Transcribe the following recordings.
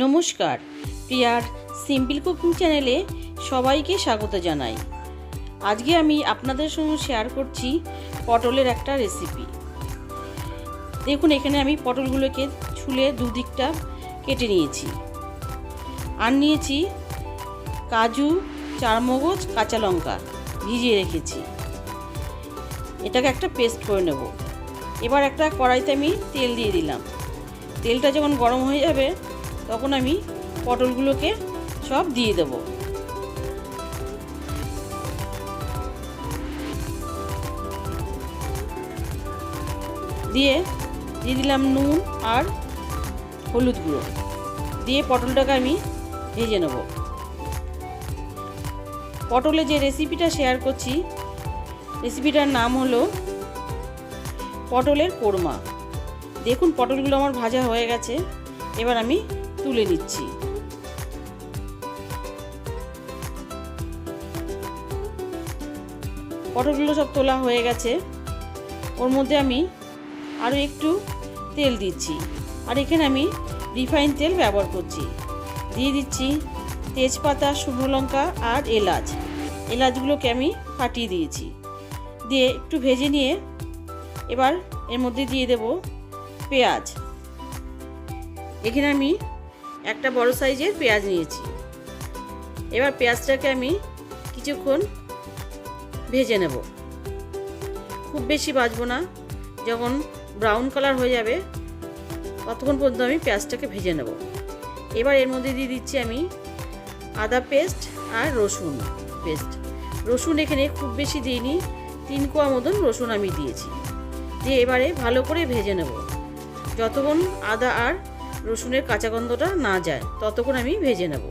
নমস্কার, প্রিয়ার simple cooking চ্যানেলে সবাইকে স্বাগত জানাই। আজকে আমি আপনাদের সঙ্গে শেয়ার করছি পটলের একটা রেসিপি। দেখুন, এখানে আমি পটলগুলোকে ছুলে দুদিকটা কেটে নিয়েছি। আর নিয়েছি কাজু, চারমগজ, কাঁচা লঙ্কা ভিজিয়ে রেখেছি। এটাকে একটা পেস্ট করে নেব। এবার একটা কড়াইতে আমি তেল দিয়ে দিলাম। তেলটা যখন গরম হয়ে যাবে তখন আমি পটলগুলোকে সব দিয়ে দেব। দিয়ে দিলাম নুন আর হলুদ গুঁড়ো। দিয়ে পটলটাকে আমি ভেজে নেব। পটলের যে রেসিপিটা শেয়ার করছি, রেসিপিটার নাম হলো পটলের কোরমা। দেখুন, পটলগুলো আমার ভাজা হয়ে গেছে। এবার আমি তুলে নিচ্ছি। পটলগুলো সব তোলা হয়ে গেছে। ওর মধ্যে আমি আরও একটু তেল দিচ্ছি। আর এখানে আমি রিফাইন তেল ব্যবহার করছি। দিয়ে দিচ্ছি তেজপাতা, শুকনো লঙ্কা আর এলাচ। এলাচগুলোকে আমি ফাটিয়ে দিয়েছি। দিয়ে একটু ভেজে নিয়ে এবার এর মধ্যে দিয়ে দেব পেঁয়াজ। এখানে আমি একটা বড় সাইজের পেঁয়াজ নিয়েছি। এবার পেঁয়াজটাকে আমি কিছুক্ষণ ভেজে নেব। খুব বেশি ভাজবো না, যখন ব্রাউন কালার হয়ে যাবে ততক্ষণ পর্যন্ত আমি পেঁয়াজটাকে ভেজে নেব। এবার এর মধ্যে দিয়ে দিচ্ছি আমি আদা পেস্ট আর রসুন পেস্ট। রসুন এখানে খুব বেশি দিইনি, 3 কোয়া মতন রসুন আমি দিয়েছি। দিয়ে এবারে ভালো করে ভেজে নেব। যতক্ষণ আদা আর রসুনের কাঁচা গন্ধটা না যায় ততক্ষণ আমি ভেজে নেব।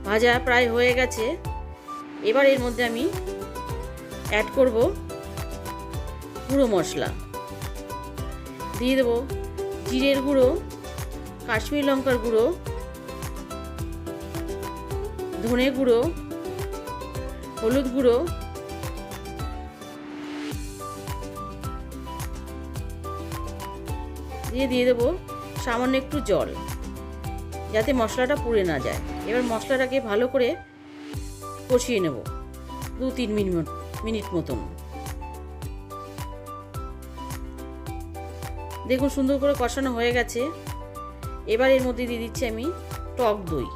ভাজা প্রায় হয়ে গেছে। এবার এর মধ্যে আমি অ্যাড করব গুঁড়ো মশলা। দিয়ে দেব জিরের গুঁড়ো, কাশ্মীরি লঙ্কার গুঁড়ো, ধনে গুঁড়ো, হলুদ গুঁড়ো, দিয়ে দেবো সামান্য একটু জল, যাতে মশলাটা পুড়ে না যায়। এবার মশলাটাকে ভালো করে কষিয়ে নেব 2-3 মিনিট মতন। দেখুন, সুন্দর করে কষানো হয়ে গেছে। এবার এর মধ্যে দিয়ে দিচ্ছি আমি টক দই।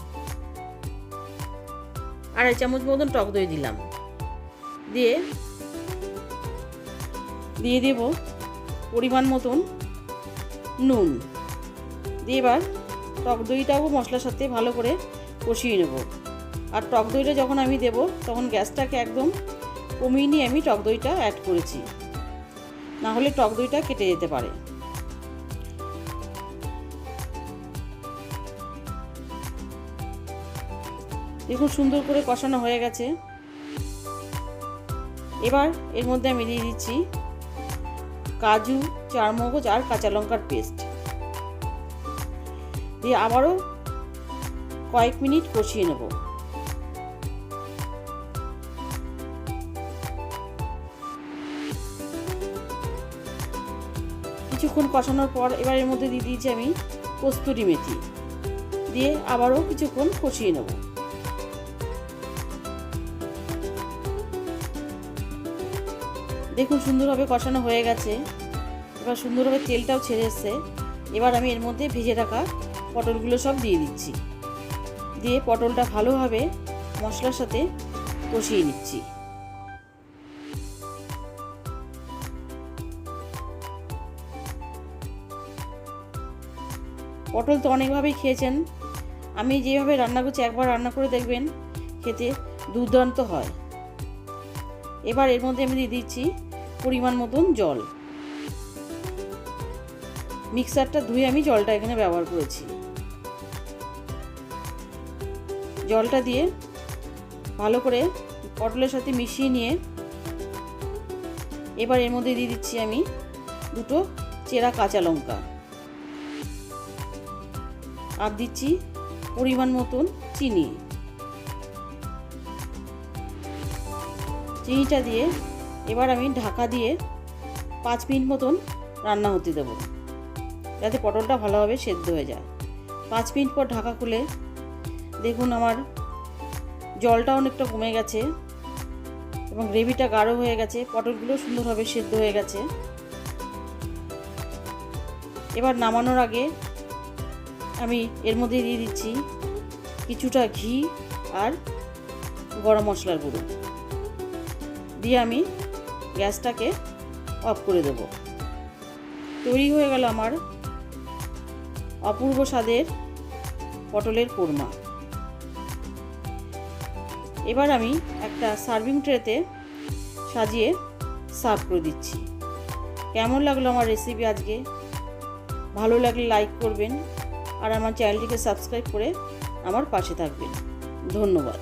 2.5 চামচ মতন টক দই দিলাম। দিয়ে দেব পরিমাণ মতন নুন। দিয়ে এবার টক দইটাও মশলার সাথে ভালো করে কষিয়ে নেব। আর টক দইটা যখন আমি দেব তখন গ্যাসটাকে একদম কমিয়ে নিয়ে আমি টক দইটা অ্যাড করেছি, না হলে টক দইটা কেটে যেতে পারে। দেখুন, সুন্দর করে কষানো হয়ে গেছে। এবার এর মধ্যে আমি দিয়ে দিচ্ছি কাজু, চারমগজ আর কাঁচা লঙ্কার পেস্ট। দিয়ে আবারও কয়েক মিনিট কষিয়ে নেব। কিছুক্ষণ কষানোর পর এবার এর মধ্যে দিয়ে দিয়েছি আমি কস্তুরি মেথি। দিয়ে আবারও কিছুক্ষণ কষিয়ে নেব। দেখুন, সুন্দরভাবে কষানো হয়ে গেছে। এবার সুন্দরভাবে তেলটাও ছেড়ে এসছে। এবার আমি এর মধ্যে ভেজে রাখা পটলগুলো সব দিয়ে দিচ্ছি। দিয়ে পটলটা ভালোভাবে মশলার সাথে কষিয়ে নিচ্ছি। পটল তো অনেকভাবেই খেয়েছেন। আমি যেভাবে রান্না করছি একবার রান্না করে দেখবেন, খেতে দুর্দান্ত হয়। এবার এর মধ্যে আমি দিয়ে দিচ্ছি পরিমাণ মতন জল। মিক্সারটা ধুয়ে আমি জলটা এখানে ব্যবহার করেছি। জলটা দিয়ে ভালো করে পটলের সাথে মিশিয়ে নিয়ে এবার এর মধ্যে দিয়ে দিচ্ছি আমি 2 চেরা কাঁচা লঙ্কা। আর দিচ্ছি পরিমাণ মতন চিনি। চিনিটা দিয়ে এবার আমি ঢাকা দিয়ে 5 মিনিট মতন রান্না হতে দেবো, যাতে পটলটা ভালোভাবে সেদ্ধ হয়ে যায়। 5 মিনিট পর ঢাকা খুলে দেখুন আমার জলটা অনেকটা কমে গেছে এবং গ্রেভিটা গাঢ় হয়ে গেছে, পটলগুলো সুন্দরভাবে সেদ্ধ হয়ে গেছে। এবার নামানোর আগে আমি এর মধ্যে দিয়ে দিচ্ছি কিছুটা ঘি আর গরম মশলার গুঁড়ো দিয়ে আমি গ্যাসটাকে অফ করে দেব। তৈরি হয়ে গেল আমার অপূর্ব স্বাদের পটলের কোরমা। এবার আমি একটা সার্ভিং ট্রেতে সাজিয়ে সার্ভ করে দিচ্ছি। কেমন লাগলো আমার রেসিপি আজকে? ভালো লাগলে লাইক করবেন আর আমার চ্যানেলটিকে সাবস্ক্রাইব করে আমার পাশে থাকবেন। ধন্যবাদ।